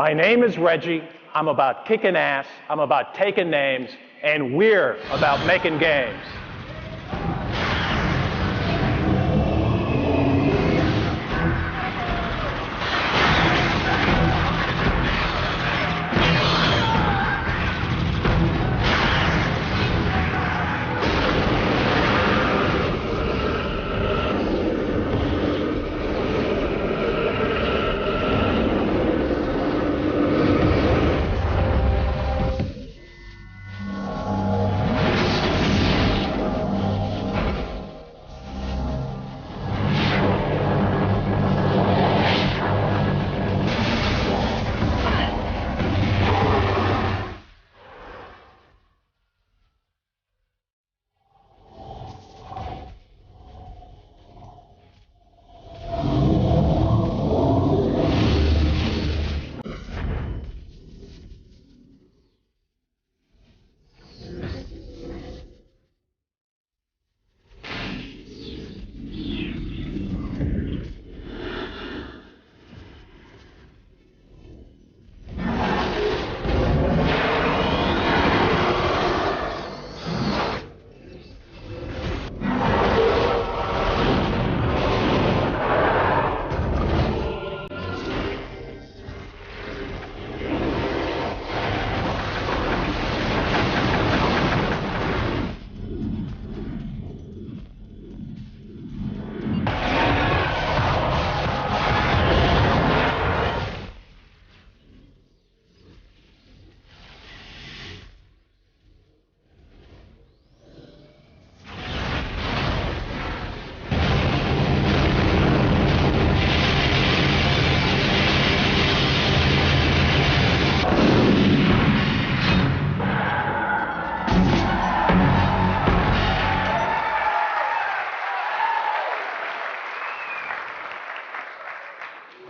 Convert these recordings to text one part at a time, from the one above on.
My name is Reggie. I'm about kicking ass. I'm about taking names. And we're about making games.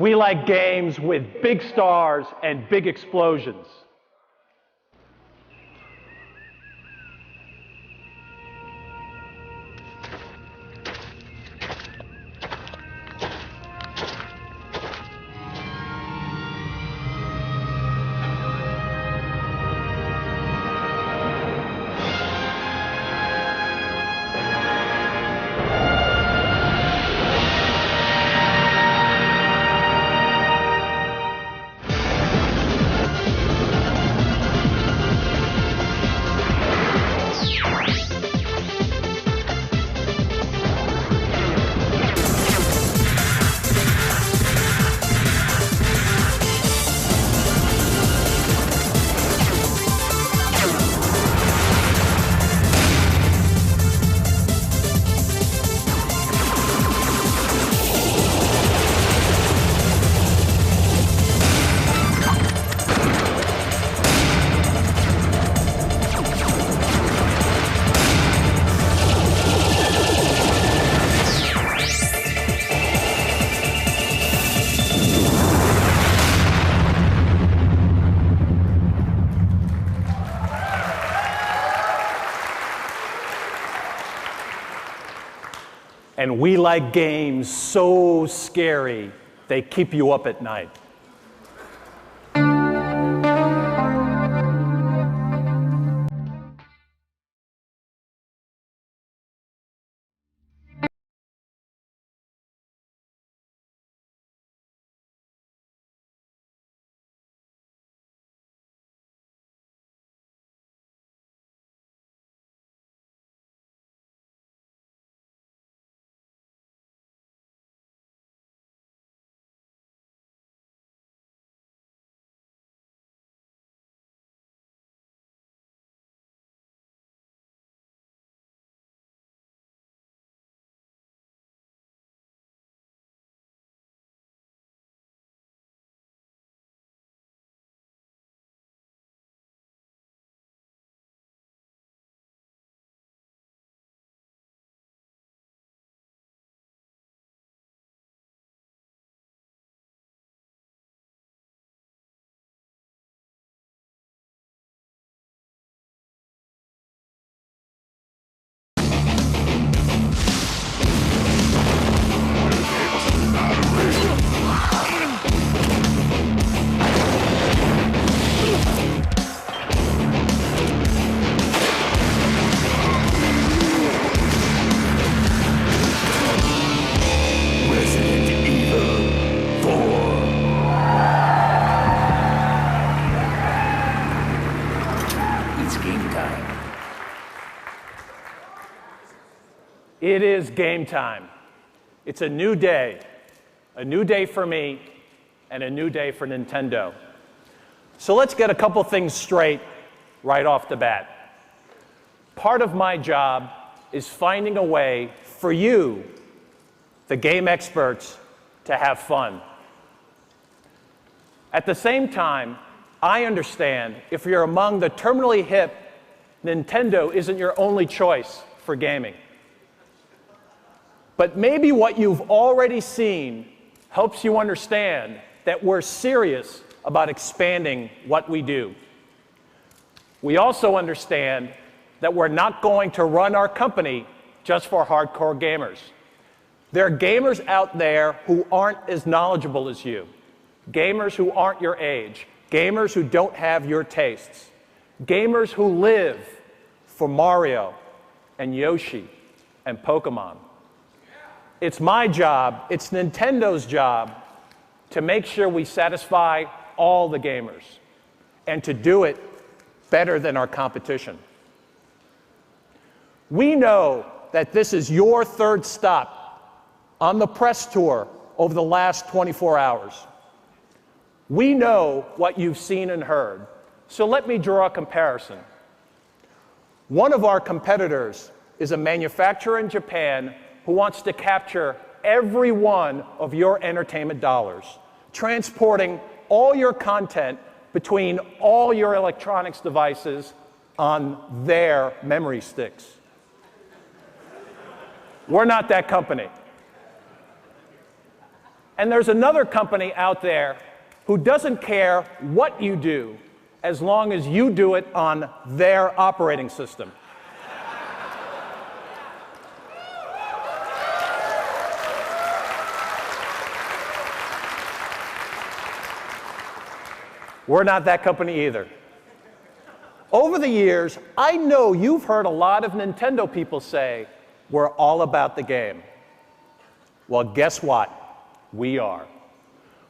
We like games with big stars and big explosions. And we like games so scary, they keep you up at night. It is game time. It's a new day for me, and a new day for Nintendo. So let's get a couple things straight right off the bat. Part of my job is finding a way for you, the game experts, to have fun. At the same time, I understand if you're among the terminally hip, Nintendo isn't your only choice for gaming. But maybe what you've already seen helps you understand that we're serious about expanding what we do. We also understand that we're not going to run our company just for hardcore gamers. There are gamers out there who aren't as knowledgeable as you, gamers who aren't your age, gamers who don't have your tastes, gamers who live for Mario and Yoshi and Pokemon. It's my job, it's Nintendo's job, to make sure we satisfy all the gamers and to do it better than our competition. We know that this is your third stop on the press tour over the last 24 hours. We know what you've seen and heard, so let me draw a comparison. One of our competitors is a manufacturer in Japan who wants to capture every one of your entertainment dollars, transporting all your content between all your electronics devices on their memory sticks. We're not that company. And there's another company out there who doesn't care what you do as long as you do it on their operating system. We're not that company either. Over the years, I know you've heard a lot of Nintendo people say, we're all about the game. Well, guess what? We are.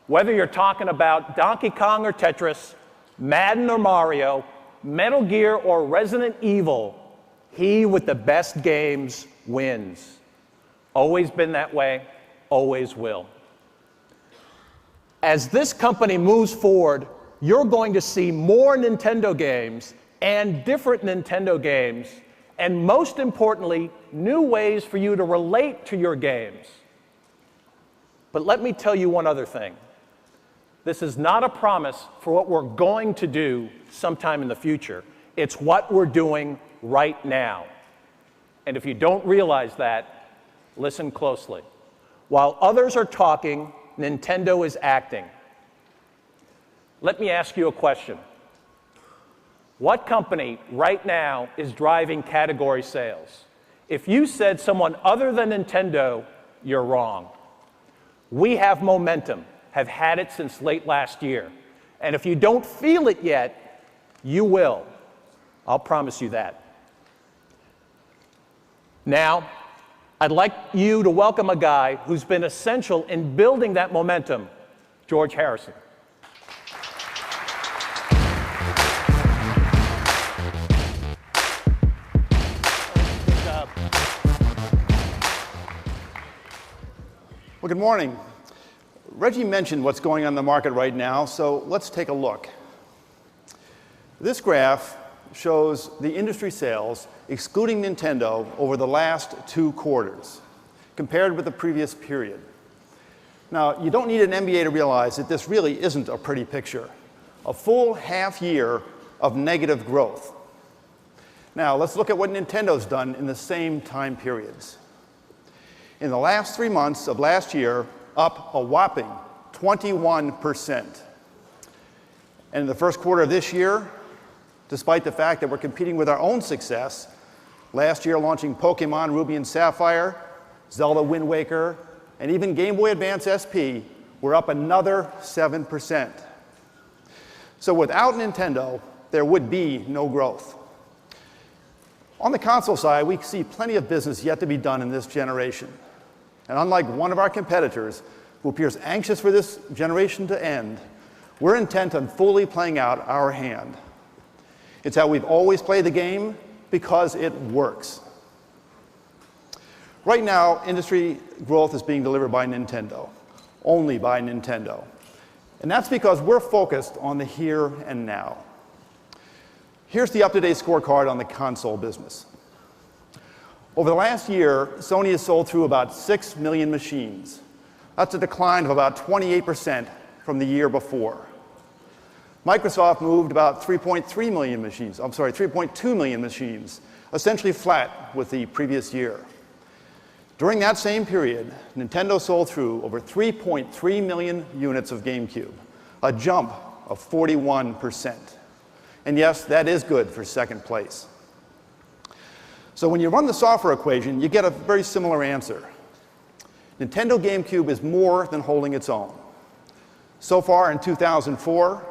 Whether you're talking about Donkey Kong or Tetris, Madden or Mario, Metal Gear or Resident Evil, he with the best games wins. Always been that way, always will. As this company moves forward, you're going to see more Nintendo games and different Nintendo games, and most importantly, new ways for you to relate to your games. But let me tell you one other thing. This is not a promise for what we're going to do sometime in the future. It's what we're doing right now. And if you don't realize that, listen closely. While others are talking, Nintendo is acting. Let me ask you a question. What company right now is driving category sales? If you said someone other than Nintendo, you're wrong. We have momentum, have had it since late last year. And if you don't feel it yet, you will. I'll promise you that. Now, I'd like you to welcome a guy who's been essential in building that momentum, George Harrison. Well, good morning. Reggie mentioned what's going on in the market right now, so let's take a look. This graph shows the industry sales, excluding Nintendo, over the last 2 quarters, compared with the previous period. Now, you don't need an MBA to realize that this really isn't a pretty picture. A full half year of negative growth. Now, let's look at what Nintendo's done in the same time periods. In the last 3 months of last year, up a whopping 21%. And in the first quarter of this year, despite the fact that we're competing with our own success, last year launching Pokemon Ruby and Sapphire, Zelda Wind Waker, and even Game Boy Advance SP, we're up another 7%. So without Nintendo, there would be no growth. On the console side, we see plenty of business yet to be done in this generation. And unlike one of our competitors, who appears anxious for this generation to end, we're intent on fully playing out our hand. It's how we've always played the game because it works. Right now, industry growth is being delivered by Nintendo, only by Nintendo. And that's because we're focused on the here and now. Here's the up-to-date scorecard on the console business. Over the last year, Sony has sold through about 6 million machines. That's a decline of about 28% from the year before. Microsoft moved about 3.2 million machines, essentially flat with the previous year. During that same period, Nintendo sold through over 3.3 million units of GameCube, a jump of 41%. And yes, that is good for second place. So when you run the software equation, you get a very similar answer. Nintendo GameCube is more than holding its own. So far in 2004,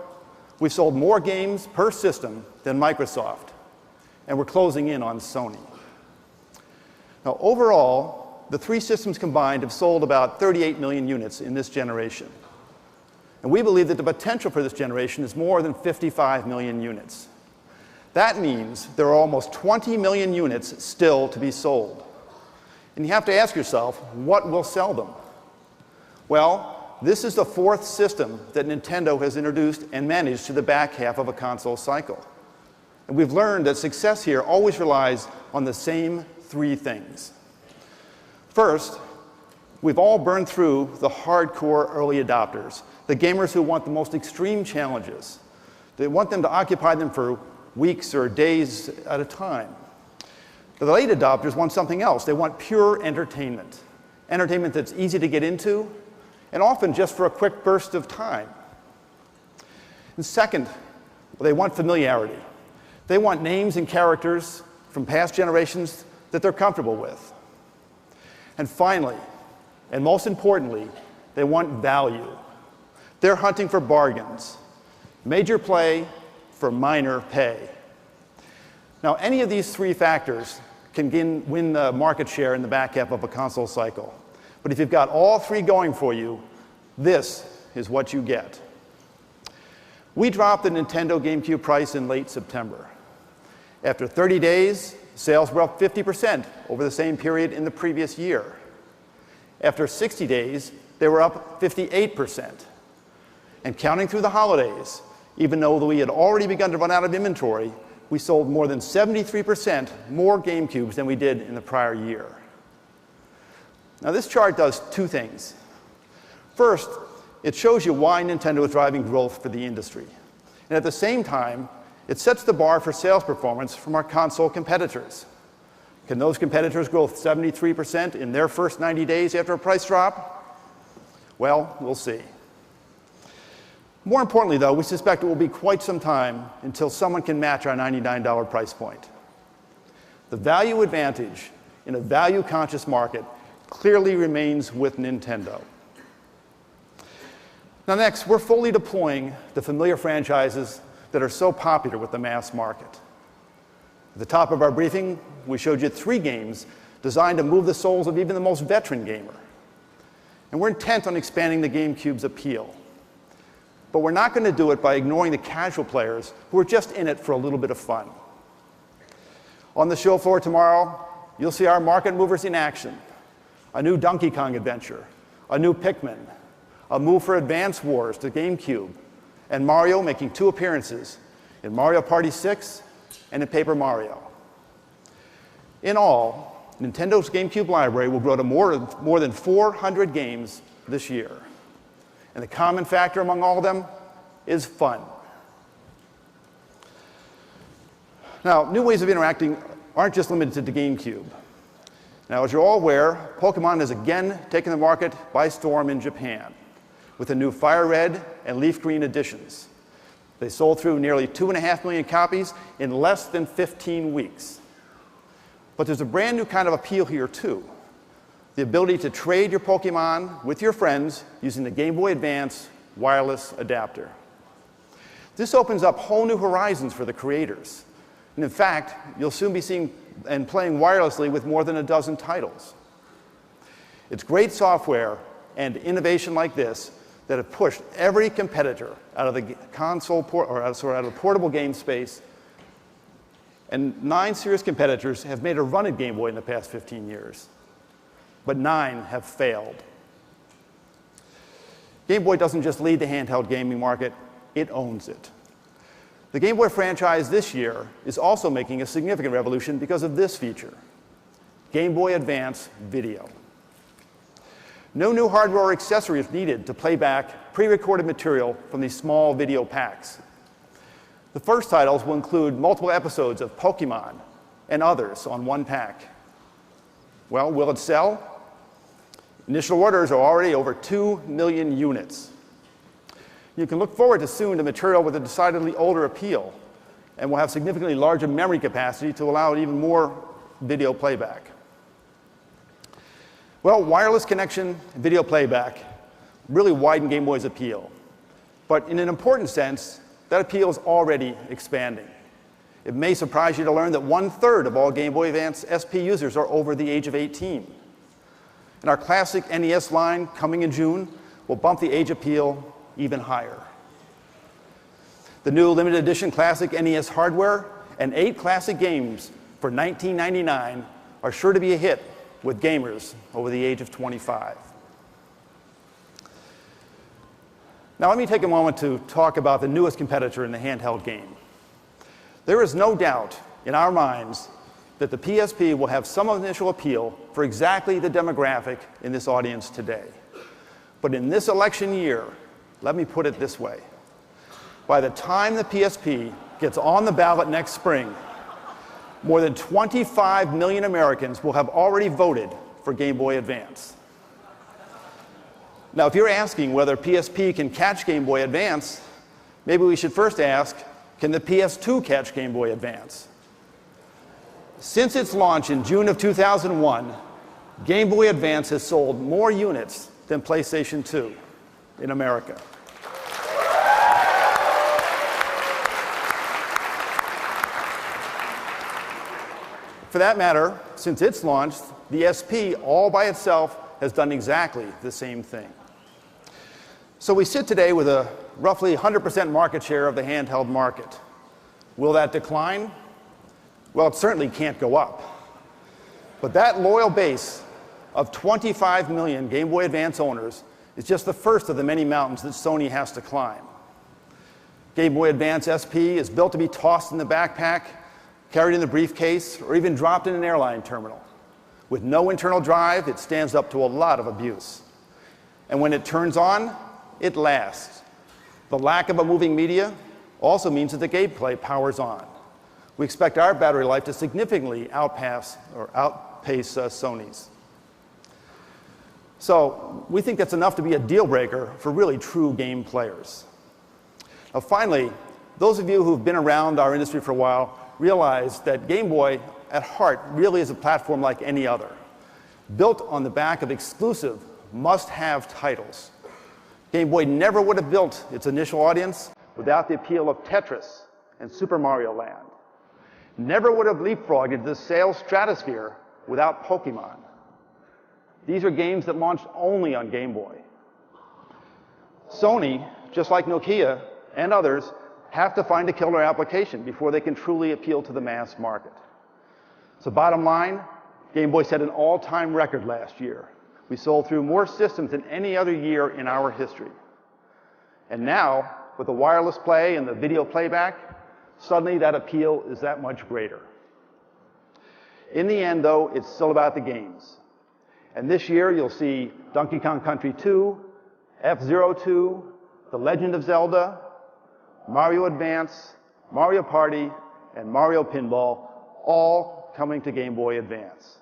we've sold more games per system than Microsoft, and we're closing in on Sony. Now, overall, the three systems combined have sold about 38 million units in this generation. And we believe that the potential for this generation is more than 55 million units. That means there are almost 20 million units still to be sold. And you have to ask yourself, what will sell them? Well, this is the fourth system that Nintendo has introduced and managed to the back half of a console cycle. And we've learned that success here always relies on the same three things. First, we've all burned through the hardcore early adopters, the gamers who want the most extreme challenges. They want them to occupy them for weeks or days at a time. The late adopters want something else. They want pure entertainment, entertainment that's easy to get into, and often just for a quick burst of time. And second, they want familiarity. They want names and characters from past generations that they're comfortable with. And finally, and most importantly, they want value. They're hunting for bargains. Major play for minor pay. Now, any of these three factors can win the market share in the back half of a console cycle. But if you've got all three going for you, this is what you get. We dropped the Nintendo GameCube price in late September. After 30 days, sales were up 50% over the same period in the previous year. After 60 days, they were up 58%. And counting through the holidays, even though we had already begun to run out of inventory, we sold more than 73% more GameCubes than we did in the prior year. Now, this chart does two things. First, it shows you why Nintendo is driving growth for the industry. And at the same time, it sets the bar for sales performance from our console competitors. Can those competitors grow 73% in their first 90 days after a price drop? Well, we'll see. More importantly, though, we suspect it will be quite some time until someone can match our $99 price point. The value advantage in a value-conscious market clearly remains with Nintendo. Now next, we're fully deploying the familiar franchises that are so popular with the mass market. At the top of our briefing, we showed you 3 games designed to move the souls of even the most veteran gamer. And we're intent on expanding the GameCube's appeal. But we're not going to do it by ignoring the casual players who are just in it for a little bit of fun. On the show floor tomorrow, you'll see our market movers in action. A new Donkey Kong adventure, a new Pikmin, a move for Advance Wars to GameCube, and Mario making 2 appearances in Mario Party 6 and in Paper Mario. In all, Nintendo's GameCube library will grow to more than 400 games this year. And the common factor among all of them is fun. Now, new ways of interacting aren't just limited to GameCube. Now, as you're all aware, Pokemon has again taken the market by storm in Japan with the new Fire Red and Leaf Green editions. They sold through nearly 2.5 million copies in less than 15 weeks. But there's a brand new kind of appeal here, too. The ability to trade your Pokemon with your friends using the Game Boy Advance wireless adapter. This opens up whole new horizons for the creators. And in fact, you'll soon be seeing and playing wirelessly with more than a dozen titles. It's great software and innovation like this that have pushed every competitor out of the out of the portable game space. And 9 serious competitors have made a run at Game Boy in the past 15 years. but 9 have failed. Game Boy doesn't just lead the handheld gaming market, it owns it. The Game Boy franchise this year is also making a significant revolution because of this feature: Game Boy Advance Video. No new hardware or accessories needed to play back pre-recorded material from these small video packs. The first titles will include multiple episodes of Pokemon and others on one pack. Well, will it sell? Initial orders are already over 2 million units. You can look forward to soon to material with a decidedly older appeal, and will have significantly larger memory capacity to allow even more video playback. Well, wireless connection and video playback really widen Game Boy's appeal. But in an important sense, that appeal is already expanding. It may surprise you to learn that 1/3 of all Game Boy Advance SP users are over the age of 18. And our classic NES line, coming in June, will bump the age appeal even higher. The new limited edition classic NES hardware and 8 classic games for $19.99 are sure to be a hit with gamers over the age of 25. Now let me take a moment to talk about the newest competitor in the handheld game. There is no doubt in our minds that the PSP will have some initial appeal for exactly the demographic in this audience today. But in this election year, let me put it this way: by the time the PSP gets on the ballot next spring, more than 25 million Americans will have already voted for Game Boy Advance. Now, if you're asking whether PSP can catch Game Boy Advance, maybe we should first ask, can the PS2 catch Game Boy Advance? Since its launch in June of 2001, Game Boy Advance has sold more units than PlayStation 2 in America. For that matter, since its launch, the SP all by itself has done exactly the same thing. So we sit today with a roughly 100% market share of the handheld market. Will that decline? Well, it certainly can't go up. But that loyal base of 25 million Game Boy Advance owners is just the first of the many mountains that Sony has to climb. Game Boy Advance SP is built to be tossed in the backpack, carried in the briefcase, or even dropped in an airline terminal. With no internal drive, it stands up to a lot of abuse. And when it turns on, it lasts. The lack of a moving media also means that the gameplay powers on. We expect our battery life to significantly outpace Sony's. So we think that's enough to be a deal breaker for really true game players. Now finally, those of you who've been around our industry for a while realize that Game Boy, at heart, really is a platform like any other, built on the back of exclusive, must-have titles. Game Boy never would have built its initial audience without the appeal of Tetris and Super Mario Land. Never would have leapfrogged into the sales stratosphere without Pokemon. These are games that launched only on Game Boy. Sony, just like Nokia and others, have to find a killer application before they can truly appeal to the mass market. So bottom line, Game Boy set an all-time record last year. We sold through more systems than any other year in our history. And now, with the wireless play and the video playback, suddenly that appeal is that much greater. In the end, though, it's still about the games. And this year, you'll see Donkey Kong Country 2, F-Zero 2, The Legend of Zelda, Mario Advance, Mario Party, and Mario Pinball, all coming to Game Boy Advance.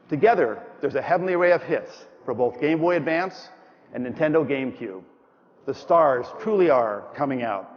Together, there's a heavenly array of hits for both Game Boy Advance and Nintendo GameCube. The stars truly are coming out.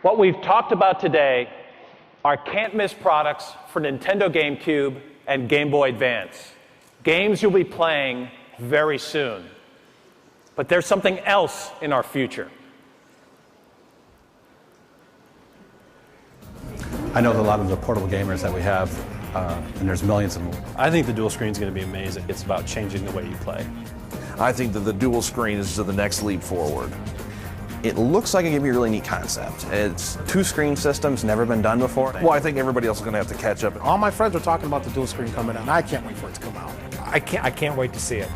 What we've talked about today are can't-miss products for Nintendo GameCube and Game Boy Advance. Games you'll be playing very soon. But there's something else in our future. I know that a lot of the portable gamers that we have, and there's millions of them. I think the dual screen is going to be amazing. It's about changing the way you play. I think that the dual screen is the next leap forward. It looks like it could be a really neat concept. It's two screen systems, never been done before. Well, I think everybody else is going to have to catch up. All my friends are talking about the dual screen coming out, and I can't wait for it to come out. I can't wait to see it.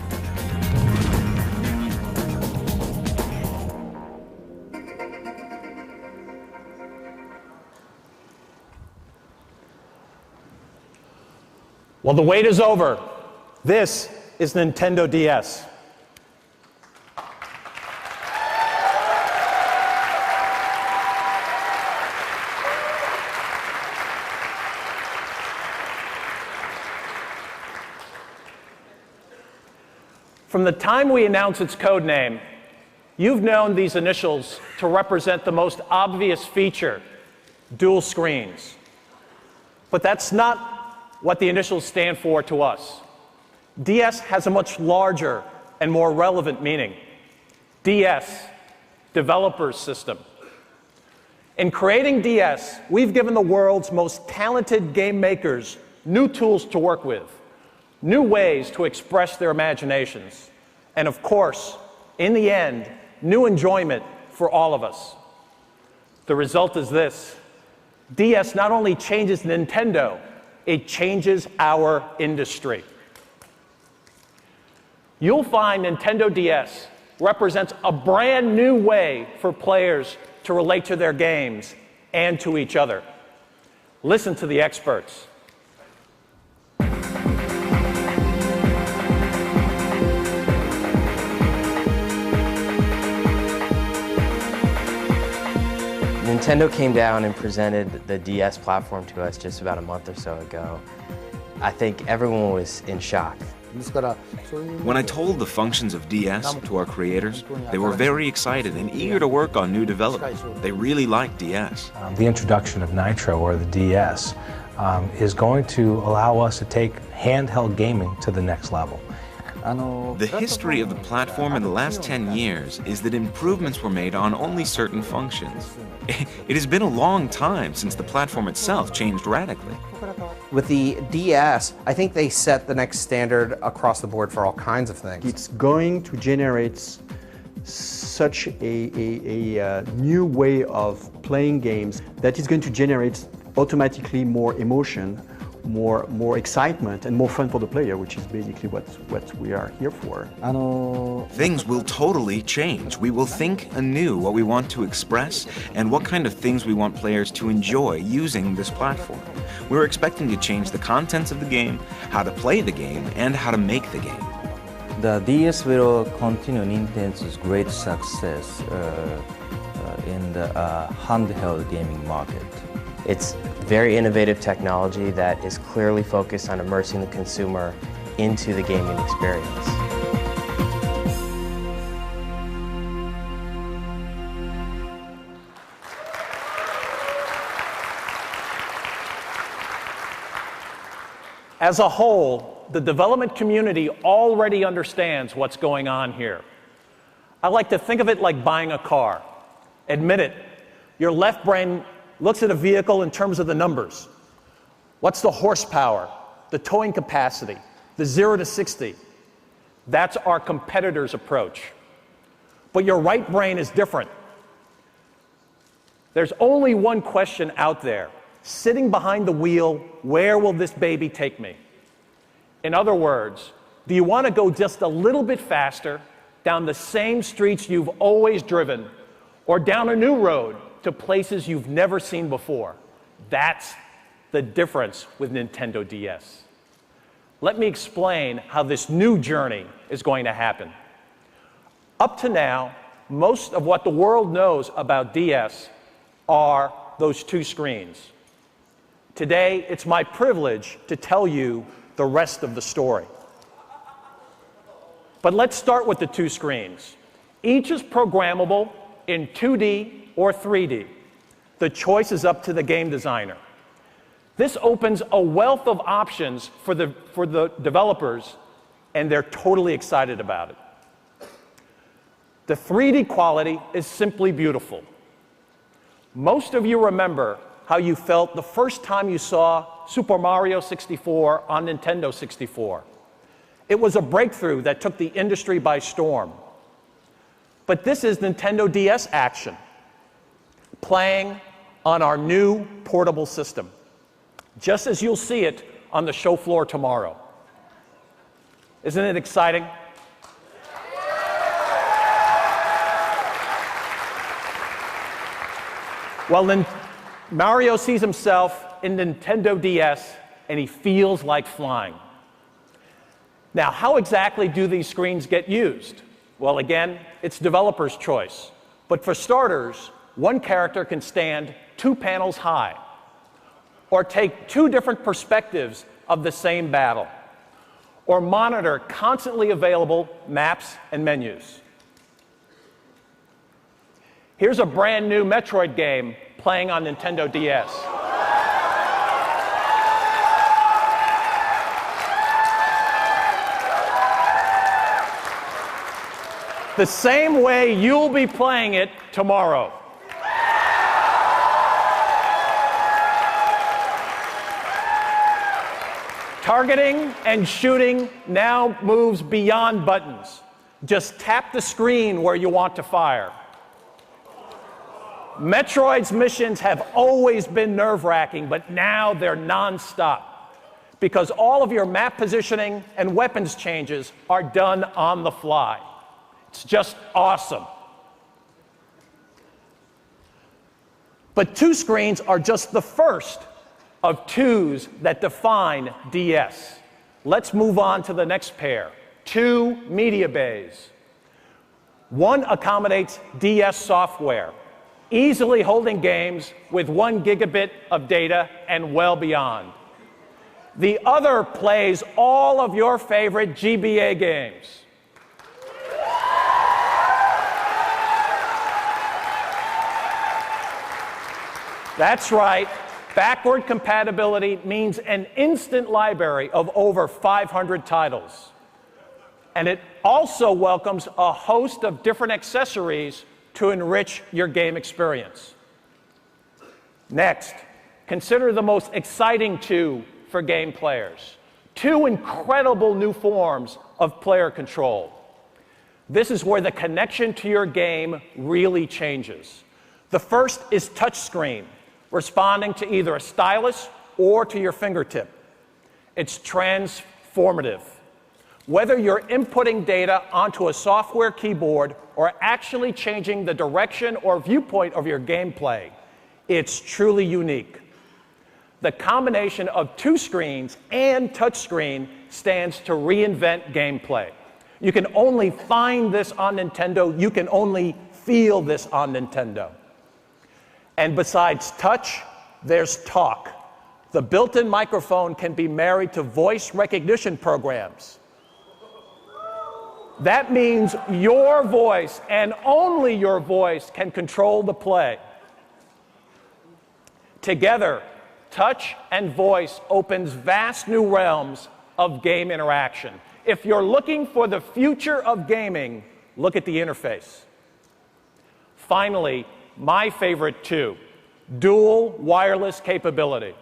Well, the wait is over. This is Nintendo DS. From the time we announced its code name, you've known these initials to represent the most obvious feature, dual screens. But that's not what the initials stand for to us. DS has a much larger and more relevant meaning. DS, Developer's System. In creating DS, we've given the world's most talented game makers new tools to work with, new ways to express their imaginations, and of course, in the end, new enjoyment for all of us. The result is this: DS not only changes Nintendo, it changes our industry. You'll find Nintendo DS represents a brand new way for players to relate to their games and to each other. Listen to the experts. Nintendo came down and presented the DS platform to us just about a month or so ago. I think everyone was in shock. When I told the functions of DS to our creators, they were very excited and eager to work on new development. They really liked DS. The introduction of Nitro, or the DS, is going to allow us to take handheld gaming to the next level. The history of the platform in the last 10 years is that improvements were made on only certain functions. It has been a long time since the platform itself changed radically. With the DS, I think they set the next standard across the board for all kinds of things. It's going to generate such a new way of playing games that is going to generate automatically more emotion, more excitement, and more fun for the player, which is basically what we are here for. Things will totally change. We will think anew what we want to express and what kind of things we want players to enjoy using this platform. We're expecting to change the contents of the game, how to play the game, and how to make the game. The DS will continue Nintendo's great success in the handheld gaming market. It's very innovative technology that is clearly focused on immersing the consumer into the gaming experience. As a whole, the development community already understands what's going on here. I like to think of it like buying a car. Admit it, your left brain looks at a vehicle in terms of the numbers. What's the horsepower, the towing capacity, the 0 to 60? That's our competitor's approach. But your right brain is different. There's only one question out there. Sitting behind the wheel, where will this baby take me? In other words, do you want to go just a little bit faster down the same streets you've always driven, or down a new road to places you've never seen before? That's the difference with Nintendo DS. Let me explain how this new journey is going to happen. Up to now, most of what the world knows about DS are those two screens. Today, it's my privilege to tell you the rest of the story. But let's start with the two screens. Each is programmable in 2D or 3D. The choice is up to the game designer. This opens a wealth of options for the developers, and they're totally excited about it. The 3D quality is simply beautiful. Most of you remember how you felt the first time you saw Super Mario 64 on Nintendo 64. It was a breakthrough that took the industry by storm. But this is Nintendo DS action, playing on our new portable system, just as you'll see it on the show floor tomorrow. Isn't it exciting? Well, then Mario sees himself in Nintendo DS, and he feels like flying. Now, how exactly do these screens get used? Well, again, it's developer's choice. But for starters, one character can stand 2 panels high, or take 2 different perspectives of the same battle, or monitor constantly available maps and menus. Here's a brand new Metroid game playing on Nintendo DS. The same way you'll be playing it tomorrow. Targeting and shooting now moves beyond buttons. Just tap the screen where you want to fire. Metroid's missions have always been nerve-wracking, but now they're non-stop, because all of your map positioning and weapons changes are done on the fly. It's just awesome. But 2 screens are just the first of 2s that define DS. Let's move on to the next pair, 2 media bays. One accommodates DS software, easily holding games with 1 gigabit of data and well beyond. The other plays all of your favorite GBA games. That's right. Backward compatibility means an instant library of over 500 titles. And it also welcomes a host of different accessories to enrich your game experience. Next, consider the most exciting 2 for game players. 2 incredible new forms of player control. This is where the connection to your game really changes. The first is touchscreen, responding to either a stylus or to your fingertip. It's transformative. Whether you're inputting data onto a software keyboard or actually changing the direction or viewpoint of your gameplay, it's truly unique. The combination of 2 screens and touchscreen stands to reinvent gameplay. You can only find this on Nintendo. You can only feel this on Nintendo. And besides touch, there's talk. The built-in microphone can be married to voice recognition programs. That means your voice, and only your voice, can control the play. Together, touch and voice opens vast new realms of game interaction. If you're looking for the future of gaming, look at the interface. Finally, my favorite 2, dual wireless capability.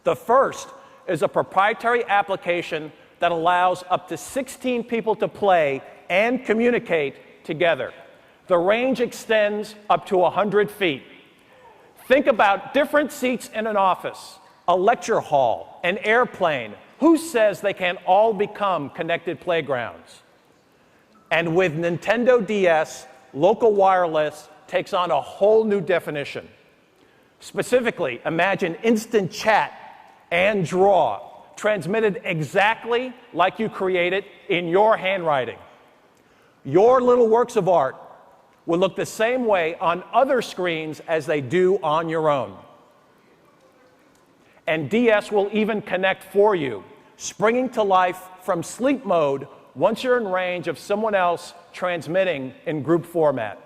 The first is a proprietary application that allows up to 16 people to play and communicate together. The range extends up to 100 feet. Think about different seats in an office, a lecture hall, an airplane. Who says they can't all become connected playgrounds? And with Nintendo DS, local wireless takes on a whole new definition. Specifically, imagine instant chat and draw, transmitted exactly like you created in your handwriting. Your little works of art will look the same way on other screens as they do on your own. And DS will even connect for you, springing to life from sleep mode once you're in range of someone else transmitting in group format.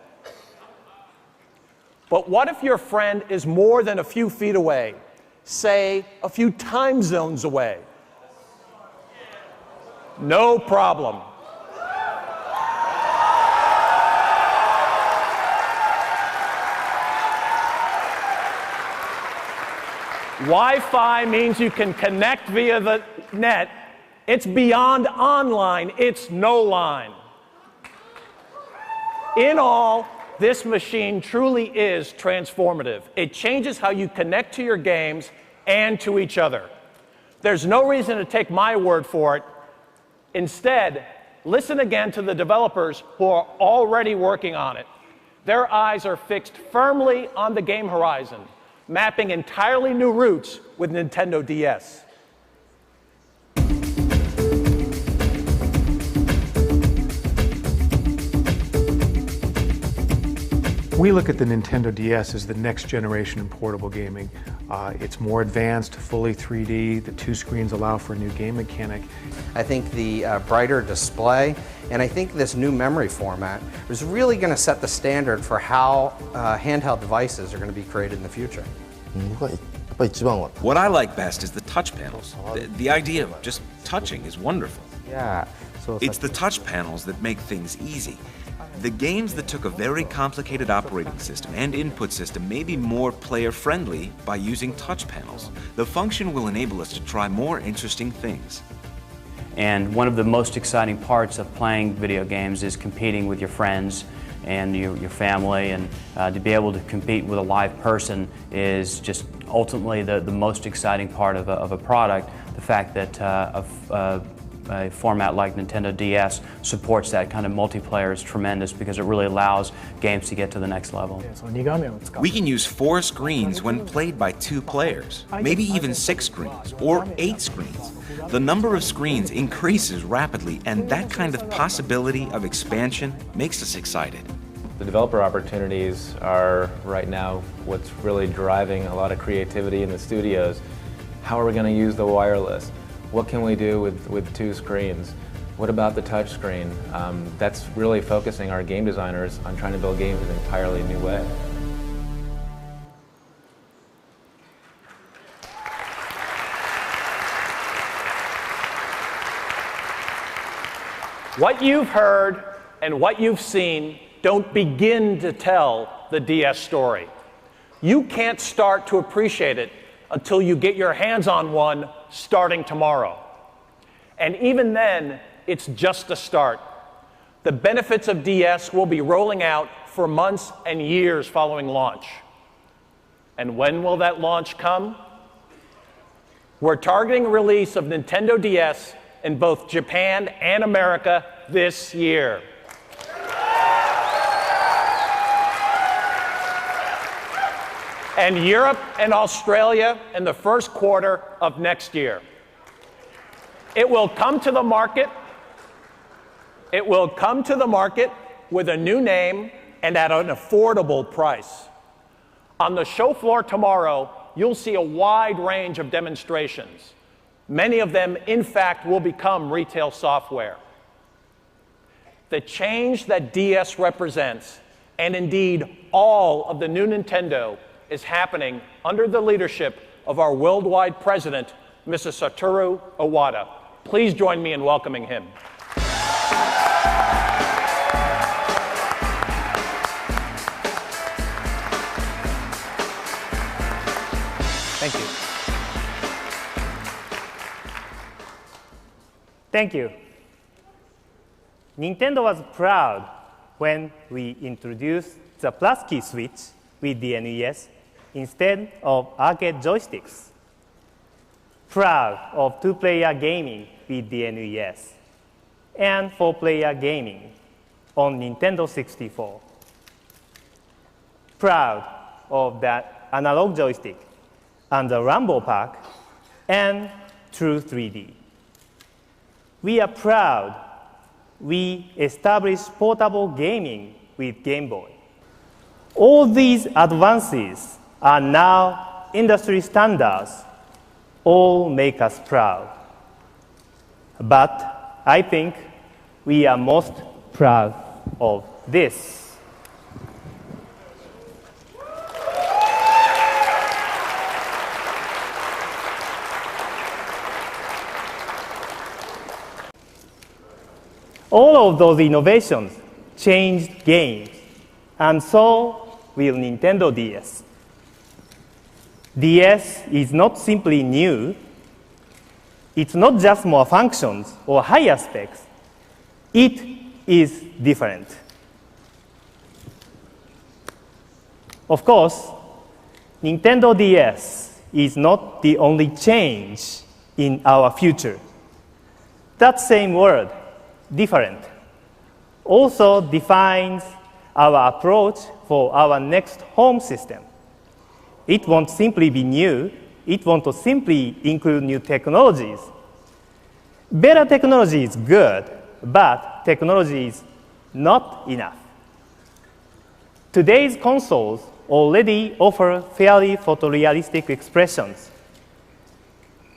But what if your friend is more than a few feet away, say a few time zones away? No problem. Wi-Fi means you can connect via the net. It's beyond online, it's no line. In all, this machine truly is transformative. It changes how you connect to your games and to each other. There's no reason to take my word for it. Instead, listen again to the developers who are already working on it. Their eyes are fixed firmly on the game horizon, mapping entirely new routes with Nintendo DS. We look at the Nintendo DS as the next generation in portable gaming. It's more advanced, fully 3D. The two screens allow for a new game mechanic. I think the brighter display and I think this new memory format is really going to set the standard for how handheld devices are going to be created in the future. What I like best is the touch panels. The idea of just touching is wonderful. Yeah. It's the touch panels that make things easy. The games that took a very complicated operating system and input system may be more player-friendly by using touch panels. The function will enable us to try more interesting things. And one of the most exciting parts of playing video games is competing with your friends and your family, and to be able to compete with a live person is just ultimately the most exciting part of a product. The fact that a format like Nintendo DS supports that kind of multiplayer is tremendous because it really allows games to get to the next level. We can use 4 screens when played by 2 players, maybe even 6 screens or 8 screens. The number of screens increases rapidly, and that kind of possibility of expansion makes us excited. The developer opportunities are right now what's really driving a lot of creativity in the studios. How are we going to use the wireless? What can we do with 2 screens? What about the touch screen? That's really focusing our game designers on trying to build games in an entirely new way. What you've heard and what you've seen don't begin to tell the DS story. You can't start to appreciate it until you get your hands on one starting tomorrow. And even then, it's just a start. The benefits of DS will be rolling out for months and years following launch. And when will that launch come? We're targeting release of Nintendo DS in both Japan and America this year. And Europe and Australia in the first quarter of next year. It will come to the market. It will come to the market with a new name and at an affordable price. On the show floor tomorrow, you'll see a wide range of demonstrations. Many of them, in fact, will become retail software. The change that DS represents, and indeed all of the new Nintendo, is happening under the leadership of our worldwide president, Mr. Satoru Iwata. Please join me in welcoming him. Thank you. Thank you. Nintendo was proud when we introduced the plus key switch with the NES instead of arcade joysticks. Proud of 2-player gaming with the NES and 4-player gaming on Nintendo 64. Proud of that analog joystick and the Rumble Pack and True 3D. We are proud we established portable gaming with Game Boy. All these advances are now industry standards. All make us proud. But I think we are most proud of this. All of those innovations changed games, and so will Nintendo DS. DS is not simply new. It's not just more functions or higher specs. It is different. Of course, Nintendo DS is not the only change in our future. That same word, different, also defines our approach for our next home system. It won't simply be new. It won't simply include new technologies. Better technology is good, but technology is not enough. Today's consoles already offer fairly photorealistic expressions.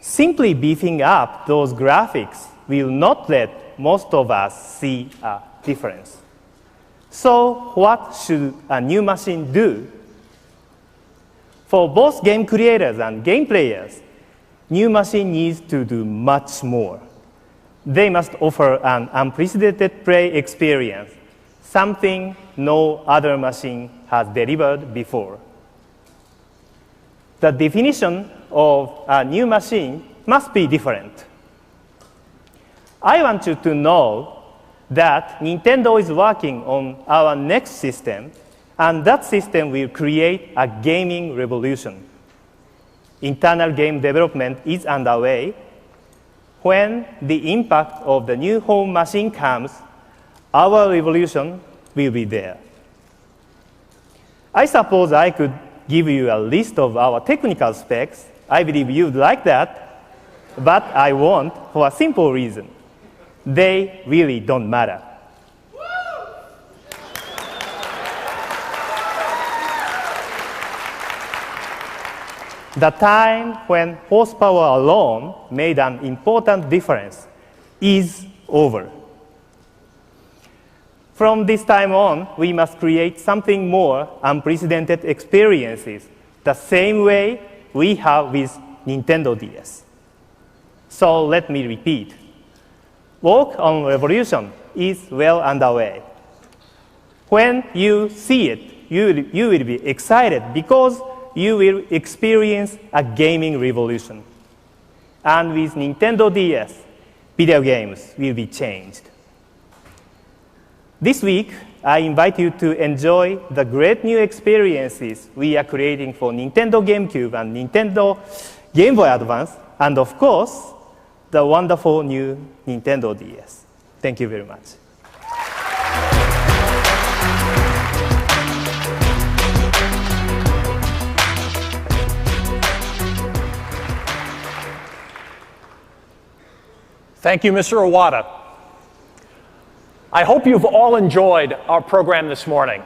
Simply beefing up those graphics will not let most of us see a difference. So what should a new machine do? For both game creators and game players, new machine needs to do much more. They must offer an unprecedented play experience, something no other machine has delivered before. The definition of a new machine must be different. I want you to know that Nintendo is working on our next system, and that system will create a gaming revolution. Internal game development is underway. When the impact of the new home machine comes, our revolution will be there. I suppose I could give you a list of our technical specs. I believe you'd like that, but I won't for a simple reason. They really don't matter. The time when horsepower alone made an important difference is over. From this time on, we must create something more unprecedented experiences, the same way we have with Nintendo DS. So let me repeat. Work on Revolution is well underway. When you see it, you will be excited because you will experience a gaming revolution. And with Nintendo DS, video games will be changed. This week, I invite you to enjoy the great new experiences we are creating for Nintendo GameCube and Nintendo Game Boy Advance, and of course, the wonderful new Nintendo DS. Thank you very much. Thank you, Mr. Iwata. I hope you've all enjoyed our program this morning.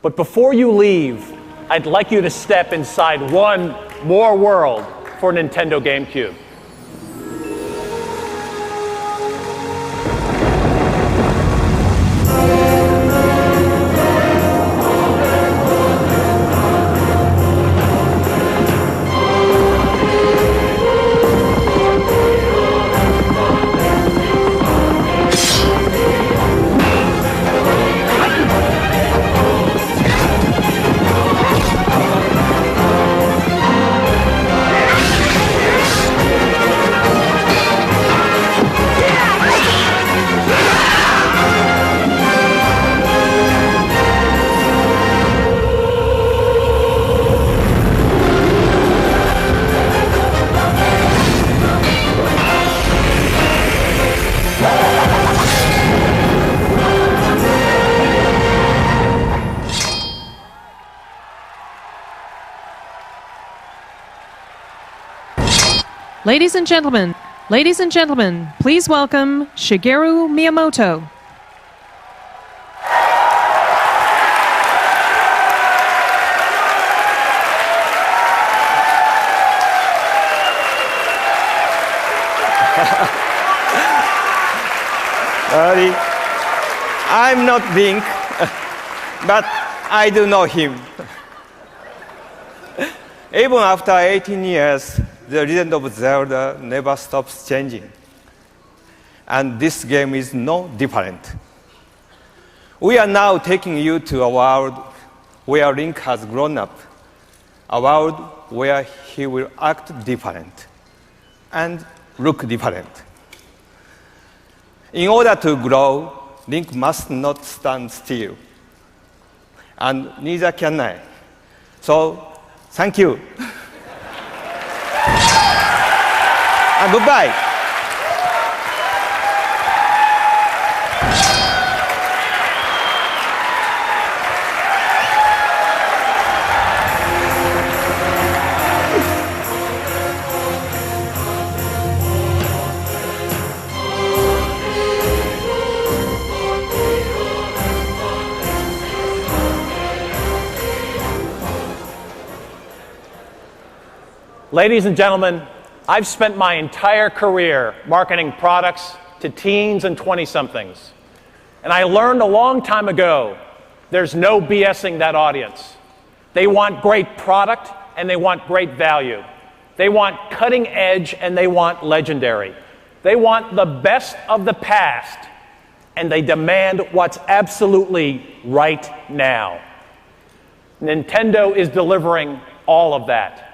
But before you leave, I'd like you to step inside one more world for Nintendo GameCube. Ladies and gentlemen, please welcome Shigeru Miyamoto. I'm not Link, but I do know him. Even after 18 years, the Legend of Zelda never stops changing. and this game is no different. We are now taking you to a world where Link has grown up, a world where he will act different and look different. In order to grow, Link must not stand still, and neither can I. So, thank you. And goodbye. Ladies and gentlemen, I've spent my entire career marketing products to teens and 20-somethings. And I learned a long time ago, there's no BSing that audience. They want great product and they want great value. They want cutting edge and they want legendary. They want the best of the past and they demand what's absolutely right now. Nintendo is delivering all of that.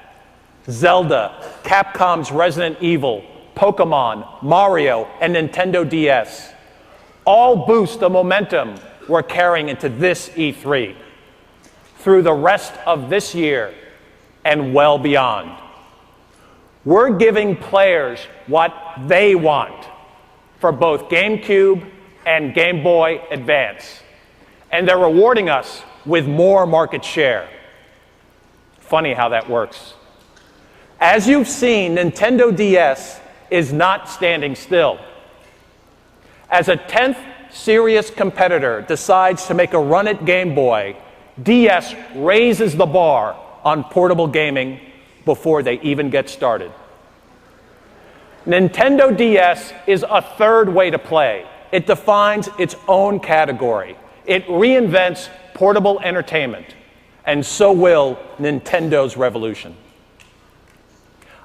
Zelda, Capcom's Resident Evil, Pokemon, Mario, and Nintendo DS all boost the momentum we're carrying into this E3 through the rest of this year and well beyond. We're giving players what they want for both GameCube and Game Boy Advance, and they're rewarding us with more market share. Funny how that works. As you've seen, Nintendo DS is not standing still. As a 10th serious competitor decides to make a run at Game Boy, DS raises the bar on portable gaming before they even get started. Nintendo DS is a third way to play. It defines its own category. It reinvents portable entertainment, and so will Nintendo's revolution.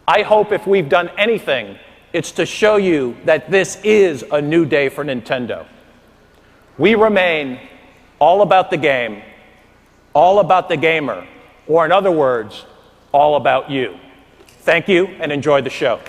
I hope if we've done anything, it's to show you that this is a new day for Nintendo. We remain all about the game, all about the gamer, or in other words, all about you. Thank you and enjoy the show.